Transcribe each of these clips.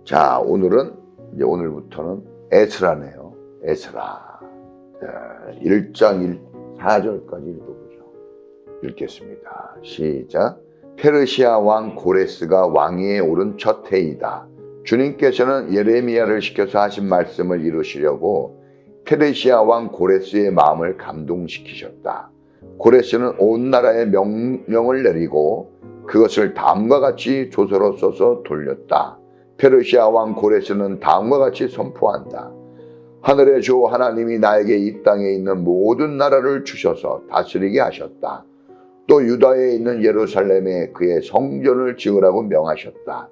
자, 오늘부터는 에스라네요. 에스라. 1장 4절까지 읽어보죠. 읽겠습니다. 시작. 페르시아 왕 고레스가 왕위에 오른 첫 해이다. 주님께서는 예레미야를 시켜서 하신 말씀을 이루시려고 페르시아 왕 고레스의 마음을 감동시키셨다. 고레스는 온 나라에 명령을 내리고 그것을 다음과 같이 조서로 써서 돌렸다. 페르시아 왕 고레스는 다음과 같이 선포한다. 하늘의 주 하나님이 나에게 이 땅에 있는 모든 나라를 주셔서 다스리게 하셨다. 또 유다에 있는 예루살렘에 그의 성전을 지으라고 명하셨다.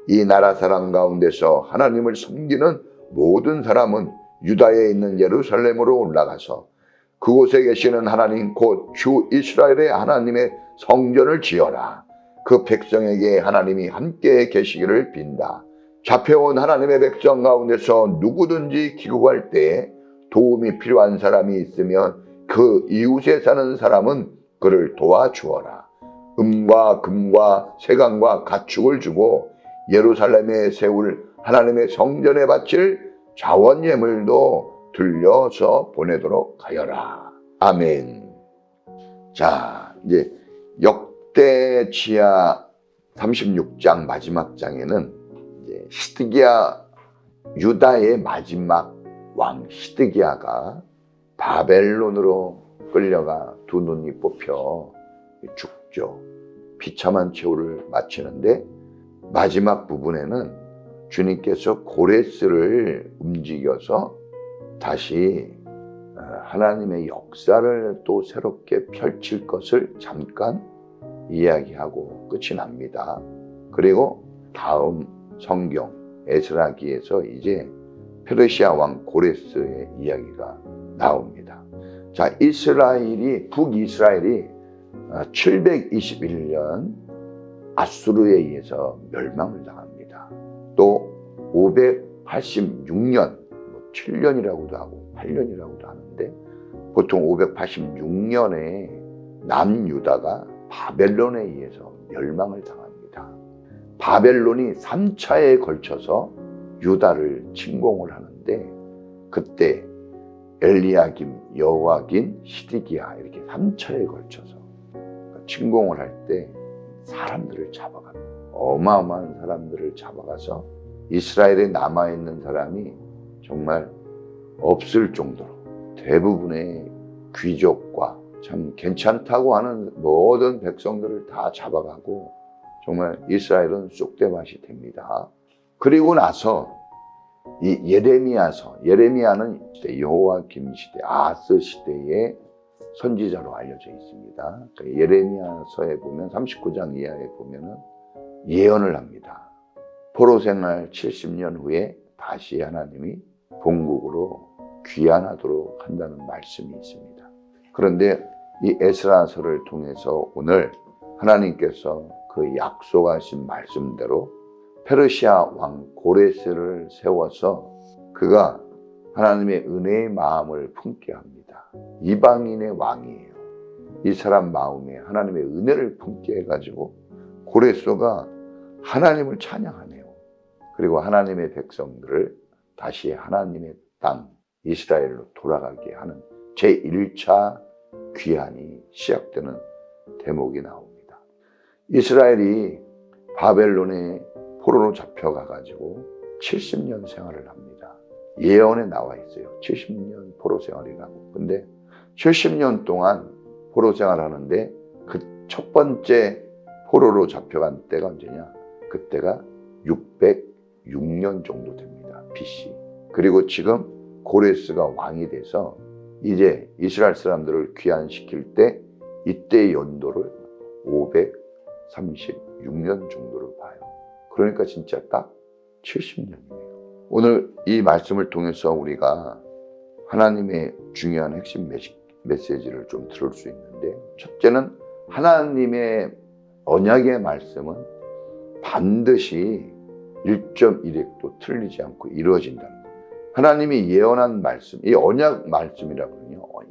이 나라 사람 가운데서 하나님을 섬기는 모든 사람은 유다에 있는 예루살렘으로 올라가서 그곳에 계시는 하나님 곧 주 이스라엘의 하나님의 성전을 지어라. 그 백성에게 하나님이 함께 계시기를 빈다. 잡혀온 하나님의 백성 가운데서 누구든지 귀국할 때에 도움이 필요한 사람이 있으면 그 이웃에 사는 사람은 그를 도와주어라. 은과 금과 세강과 가축을 주고 예루살렘에 세울 하나님의 성전에 바칠 자원 예물도 들려서 보내도록 하여라. 아멘. 자, 이제 역대지야 36장 마지막 장에는 이제 시드기야, 유다의 마지막 왕 시드기야가 바벨론으로 끌려가 두 눈이 뽑혀 죽죠. 비참한 최후를 마치는데 마지막 부분에는 주님께서 고레스를 움직여서 다시 하나님의 역사를 또 새롭게 펼칠 것을 잠깐 이야기하고 끝이 납니다. 그리고 다음 성경 에스라기에서 이제 페르시아 왕 고레스의 이야기가 나옵니다. 자, 북이스라엘이 721년 아수르에 의해서 멸망을 당합니다. 또 586년, 7년이라고도 하고 8년이라고도 하는데 보통 586년에 남유다가 바벨론에 의해서 멸망을 당합니다. 바벨론이 3차에 걸쳐서 유다를 침공을 하는데 그때 엘리야김, 여호와긴, 시드기야 이렇게 3차에 걸쳐서 침공을 할 때 사람들을 잡아갑니다. 어마어마한 사람들을 잡아가서 이스라엘에 남아있는 사람이 정말 없을 정도로 대부분의 귀족과 참 괜찮다고 하는 모든 백성들을 다 잡아가고 정말 이스라엘은 쑥대밭이 됩니다. 그리고 나서 이 예레미야는 여호와김 시대, 아하스 시대의 선지자로 알려져 있습니다. 예레미야서에 보면 39장 이하에 보면은 예언을 합니다. 포로 생활 70년 후에 다시 하나님이 본국으로 귀환하도록 한다는 말씀이 있습니다. 그런데 이 에스라서를 통해서 오늘 하나님께서 그 약속하신 말씀대로 페르시아 왕 고레스를 세워서 그가 하나님의 은혜의 마음을 품게 합니다. 이방인의 왕이에요. 이 사람 마음에 하나님의 은혜를 품게 해가지고 고레스가 하나님을 찬양하네요. 그리고 하나님의 백성들을 다시 하나님의 땅 이스라엘로 돌아가게 하는 제1차 귀환이 시작되는 대목이 나옵니다. 이스라엘이 바벨론에 포로로 잡혀가가지고 70년 생활을 합니다. 예언에 나와 있어요. 70년 포로 생활이라고. 근데 70년 동안 포로 생활하는데 그 첫 번째 포로로 잡혀간 때가 언제냐? 그때가 606년 정도 됩니다. BC. 그리고 지금 고레스가 왕이 돼서 이제 이스라엘 사람들을 귀환시킬 때 이때의 연도를 536년 정도로 봐요. 그러니까 진짜 딱 70년이네요. 오늘 이 말씀을 통해서 우리가 하나님의 중요한 핵심 메시지를 좀 들을 수 있는데, 첫째는 하나님의 언약의 말씀은 반드시 1.1획도 틀리지 않고 이루어진다는 거예요. 하나님이 예언한 말씀, 이 언약 말씀이라고요,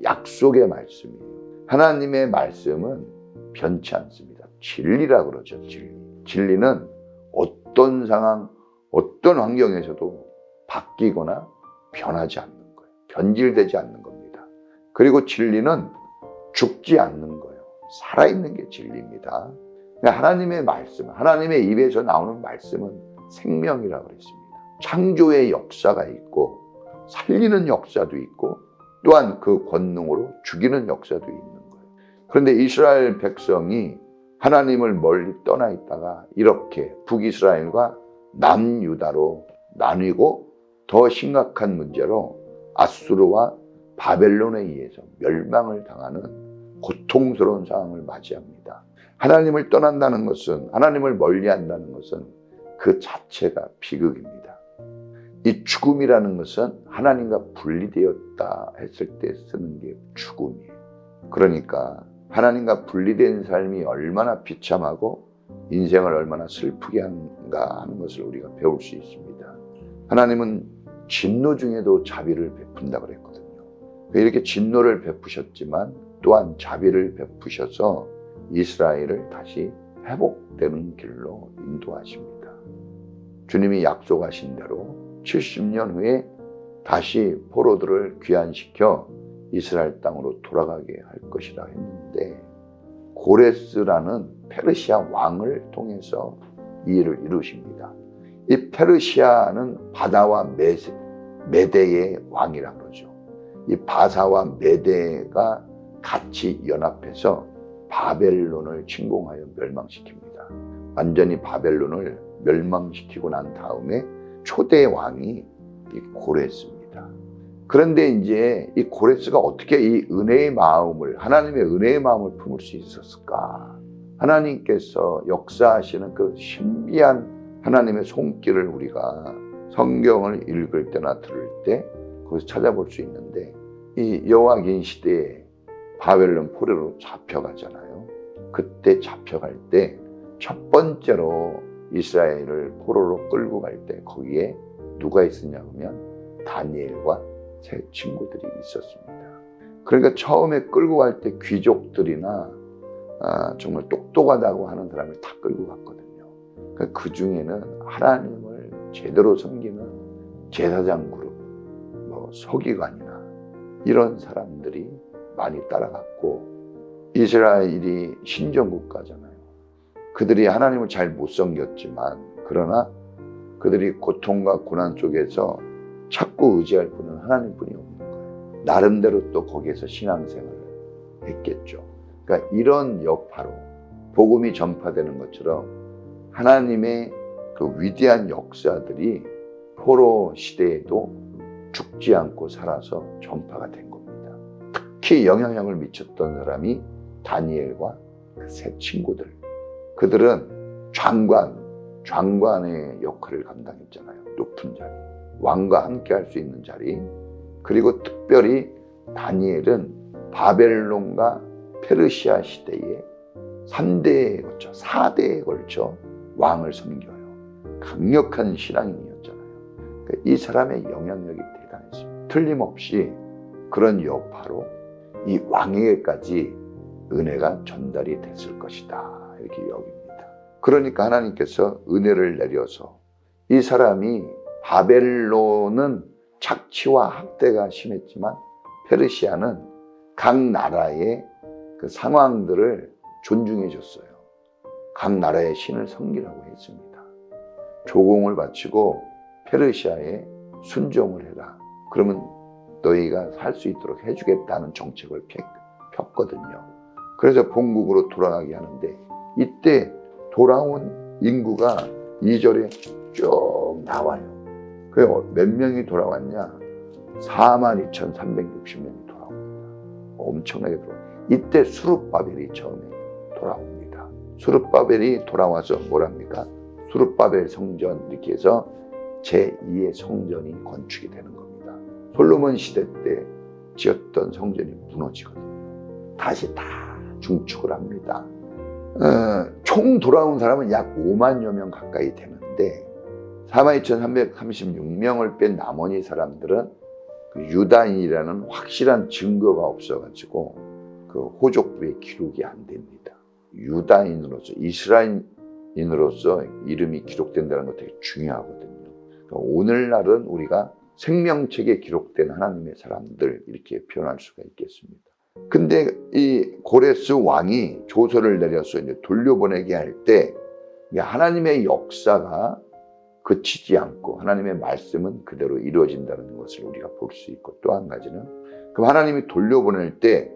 약속의 말씀이에요. 하나님의 말씀은 변치 않습니다. 진리라고 그러죠. 진리는 어떤 상황, 어떤 어떤 환경에서도 바뀌거나 변하지 않는 거예요. 변질되지 않는 겁니다. 그리고 진리는 죽지 않는 거예요. 살아있는 게 진리입니다. 하나님의 말씀, 하나님의 입에서 나오는 말씀은 생명이라고 그랬습니다. 창조의 역사가 있고 살리는 역사도 있고 또한 그 권능으로 죽이는 역사도 있는 거예요. 그런데 이스라엘 백성이 하나님을 멀리 떠나 있다가 이렇게 북이스라엘과 남유다로 나뉘고 더 심각한 문제로 아수르와 바벨론에 의해서 멸망을 당하는 고통스러운 상황을 맞이합니다. 하나님을 떠난다는 것은, 하나님을 멀리한다는 것은 그 자체가 비극입니다. 이 죽음이라는 것은 하나님과 분리되었다 했을 때 쓰는 게 죽음이에요. 그러니까 하나님과 분리된 삶이 얼마나 비참하고 인생을 얼마나 슬프게 하는가 하는 것을 우리가 배울 수 있습니다. 하나님은 진노 중에도 자비를 베푼다고 그랬거든요. 이렇게 진노를 베푸셨지만 또한 자비를 베푸셔서 이스라엘을 다시 회복되는 길로 인도하십니다. 주님이 약속하신 대로 70년 후에 다시 포로들을 귀환시켜 이스라엘 땅으로 돌아가게 할 것이라 했는데 고레스라는 페르시아 왕을 통해서 이 일을 이루십니다. 이 페르시아는 바다와 메대의 왕이라 그러죠. 이 바사와 메대가 같이 연합해서 바벨론을 침공하여 멸망시킵니다. 완전히 바벨론을 멸망시키고 난 다음에 초대 왕이 이 고레스입니다. 그런데 이제 이 고레스가 어떻게 이 은혜의 마음을, 하나님의 은혜의 마음을 품을 수 있었을까? 하나님께서 역사하시는 그 신비한 하나님의 손길을 우리가 성경을 읽을 때나 들을 때 거기서 찾아볼 수 있는데, 이 여호와긴 시대에 바벨론 포로로 잡혀가잖아요. 그때 잡혀갈 때 첫 번째로 이스라엘을 포로로 끌고 갈 때 거기에 누가 있었냐면 다니엘과 세 친구들이 있었습니다. 그러니까 처음에 끌고 갈 때 귀족들이나 정말 똑똑하다고 하는 사람을 다 끌고 갔거든요. 그러니까 그 중에는 하나님을 제대로 섬기는 제사장 그룹, 서기관이나 이런 사람들이 많이 따라갔고, 이스라엘이 신정국가잖아요. 그들이 하나님을 잘 못 섬겼지만 그러나 그들이 고통과 고난 속에서 찾고 의지할 분은 하나님뿐이 없는 거예요. 나름대로 또 거기에서 신앙생활을 했겠죠. 그러니까 이런 여파로 복음이 전파되는 것처럼 하나님의 그 위대한 역사들이 포로 시대에도 죽지 않고 살아서 전파가 된 겁니다. 특히 영향력을 미쳤던 사람이 다니엘과 그 세 친구들. 그들은 장관의 역할을 감당했잖아요. 높은 자리, 왕과 함께 할 수 있는 자리. 그리고 특별히 다니엘은 바벨론과 페르시아 시대에 3대에 걸쳐 4대에 걸쳐 왕을 섬겨요. 강력한 신앙인이었잖아요. 그러니까 이 사람의 영향력이 대단했습니다. 틀림없이 그런 여파로 이 왕에게까지 은혜가 전달이 됐을 것이다, 이렇게 여깁니다. 그러니까 하나님께서 은혜를 내려서 이 사람이, 바벨론은 착취와 학대가 심했지만 페르시아는 각 나라의 그 상황들을 존중해 줬어요. 각 나라의 신을 섬기라고 했습니다. 조공을 바치고 페르시아에 순종을 해라. 그러면 너희가 살 수 있도록 해주겠다는 정책을 폈거든요. 그래서 본국으로 돌아가게 하는데, 이때 돌아온 인구가 2절에 쭉 나와요. 그게 몇 명이 돌아왔냐? 42,360명이 돌아옵니다. 엄청나게 돌아옵니다. 이때 수룹바벨이 처음에 돌아옵니다. 수룹바벨이 돌아와서 뭐랍니까? 수룹바벨 성전, 이렇게 해서 제2의 성전이 건축이 되는 겁니다. 솔로몬 시대 때 지었던 성전이 무너지거든요. 다시 다 중축을 합니다. 총 돌아온 사람은 약 5만여 명 가까이 되는데 42,336명을 뺀 나머지 사람들은 그 유다인이라는 확실한 증거가 없어가지고 그 호족부에 기록이 안 됩니다. 유다인으로서, 이스라엘인으로서 이름이 기록된다는 거 되게 중요하거든요. 오늘날은 우리가 생명책에 기록된 하나님의 사람들 이렇게 표현할 수가 있겠습니다. 근데 이 고레스 왕이 조서를 내려서 이제 돌려보내게 할 때 하나님의 역사가 그치지 않고 하나님의 말씀은 그대로 이루어진다는 것을 우리가 볼 수 있고, 또 한 가지는 그럼 하나님이 돌려보낼 때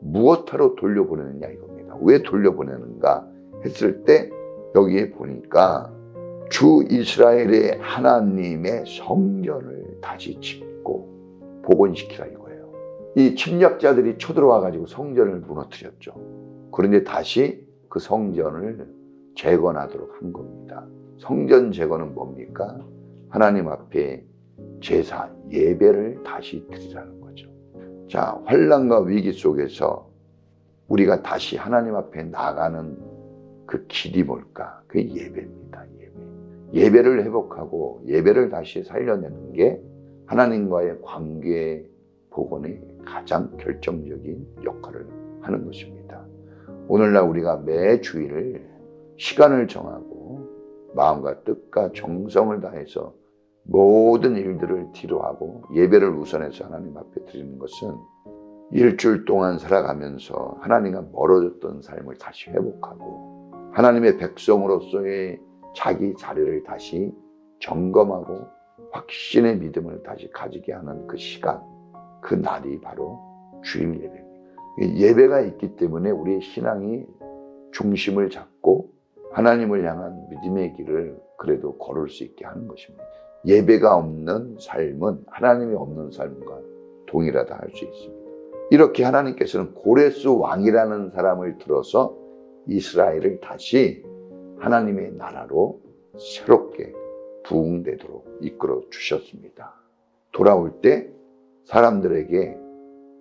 무엇하러 돌려보내느냐 이겁니다. 왜 돌려보내는가 했을 때 여기에 보니까 주 이스라엘의 하나님의 성전을 다시 짓고 복원시키라 이거예요. 이 침략자들이 쳐들어와 가지고 성전을 무너뜨렸죠. 그런데 다시 그 성전을 재건하도록 한 겁니다. 성전 재건은 뭡니까? 하나님 앞에 제사, 예배를 다시 드리라는 거죠. 자, 환난과 위기 속에서 우리가 다시 하나님 앞에 나가는 그 길이 뭘까? 그게 예배입니다. 예배를 회복하고 예배를 다시 살려내는 게 하나님과의 관계 복원의 가장 결정적인 역할을 하는 것입니다. 오늘날 우리가 매 주일 시간을 정하고 마음과 뜻과 정성을 다해서 모든 일들을 뒤로하고 예배를 우선해서 하나님 앞에 드리는 것은 일주일 동안 살아가면서 하나님과 멀어졌던 삶을 다시 회복하고 하나님의 백성으로서의 자기 자리를 다시 점검하고 확신의 믿음을 다시 가지게 하는 그 시간, 그 날이 바로 주일 예배입니다. 예배가 있기 때문에 우리의 신앙이 중심을 잡고 하나님을 향한 믿음의 길을 그래도 걸을 수 있게 하는 것입니다. 예배가 없는 삶은 하나님이 없는 삶과 동일하다 할 수 있습니다. 이렇게 하나님께서는 고레스 왕이라는 사람을 들어서 이스라엘을 다시 하나님의 나라로 새롭게 부흥되도록 이끌어 주셨습니다. 돌아올 때 사람들에게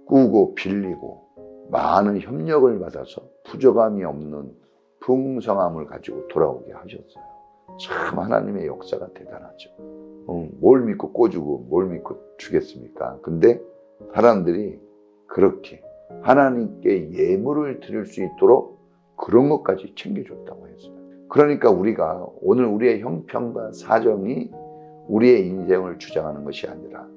꾸고 빌리고 많은 협력을 받아서 부족함이 없는 풍성함을 가지고 돌아오게 하셨어요. 참 하나님의 역사가 대단하죠. 뭘 믿고 꿔주고 뭘 믿고 주겠습니까? 근데 사람들이 그렇게 하나님께 예물을 드릴 수 있도록 그런 것까지 챙겨줬다고 했어요. 그러니까 우리가 오늘 우리의 형편과 사정이 우리의 인생을 주장하는 것이 아니라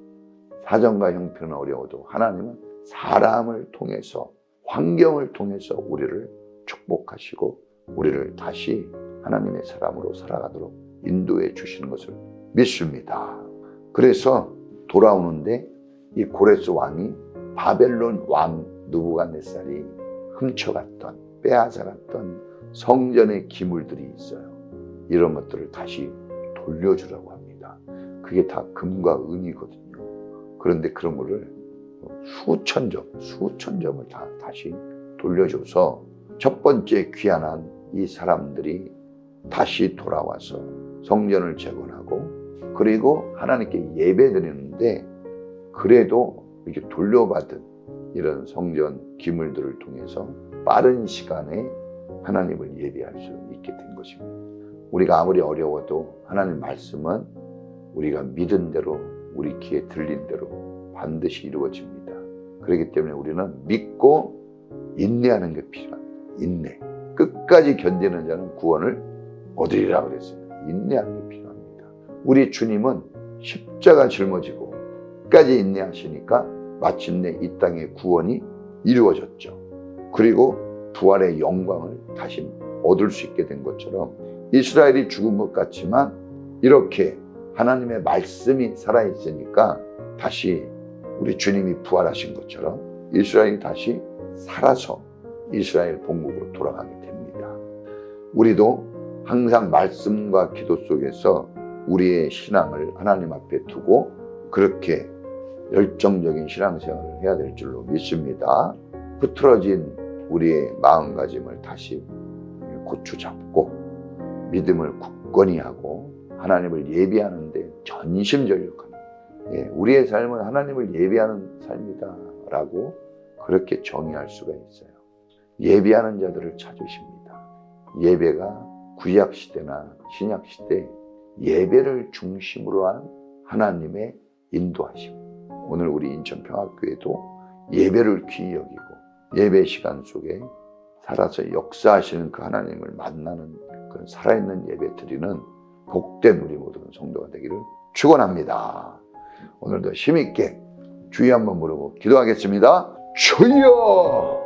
사정과 형편은 어려워도 하나님은 사람을 통해서 환경을 통해서 우리를 축복하시고 우리를 다시 하나님의 사람으로 살아가도록 인도해 주시는 것을 믿습니다. 그래서 돌아오는데 이 고레스 왕이 바벨론 왕 느부갓네살이 훔쳐갔던 빼앗아갔던 성전의 기물들이 있어요. 이런 것들을 다시 돌려주라고 합니다. 그게 다 금과 은이거든요. 그런데 그런 거를 수천 점을 다 다시 돌려줘서 첫 번째 귀환한 이 사람들이 다시 돌아와서 성전을 재건하고 그리고 하나님께 예배드리는데 그래도 이렇게 돌려받은 이런 성전 기물들을 통해서 빠른 시간에 하나님을 예배할 수 있게 된 것입니다. 우리가 아무리 어려워도 하나님 말씀은 우리가 믿은 대로 우리 귀에 들린 대로 반드시 이루어집니다. 그렇기 때문에 우리는 믿고 인내하는 게 필요합니다. 인내. 끝까지 견디는 자는 구원을 얻으리라 그랬어요. 인내하는 게 필요합니다. 우리 주님은 십자가 짊어지고 끝까지 인내하시니까 마침내 이 땅의 구원이 이루어졌죠. 그리고 부활의 영광을 다시 얻을 수 있게 된 것처럼 이스라엘이 죽은 것 같지만 이렇게 하나님의 말씀이 살아있으니까 다시 우리 주님이 부활하신 것처럼 이스라엘이 다시 살아서 이스라엘 본국으로 돌아가게 됩니다. 우리도 항상 말씀과 기도 속에서 우리의 신앙을 하나님 앞에 두고 그렇게 열정적인 신앙생활을 해야 될 줄로 믿습니다. 흐트러진 우리의 마음가짐을 다시 고추잡고 믿음을 굳건히 하고 하나님을 예배하는데 전심전력합니다. 우리의 삶은 하나님을 예배하는 삶이다 라고 그렇게 정의할 수가 있어요. 예배하는 자들을 찾으십니다. 예배가 구약시대나 신약시대 예배를 중심으로 한 하나님의 인도하심. 오늘 우리 인천평화교회도 예배를 귀히 여기고 예배 시간 속에 살아서 역사하시는 그 하나님을 만나는 그런 살아있는 예배 드리는 복된 우리 모든 성도가 되기를 축원합니다. 오늘도 힘있게 주여 한번 부르고 기도하겠습니다. 주여!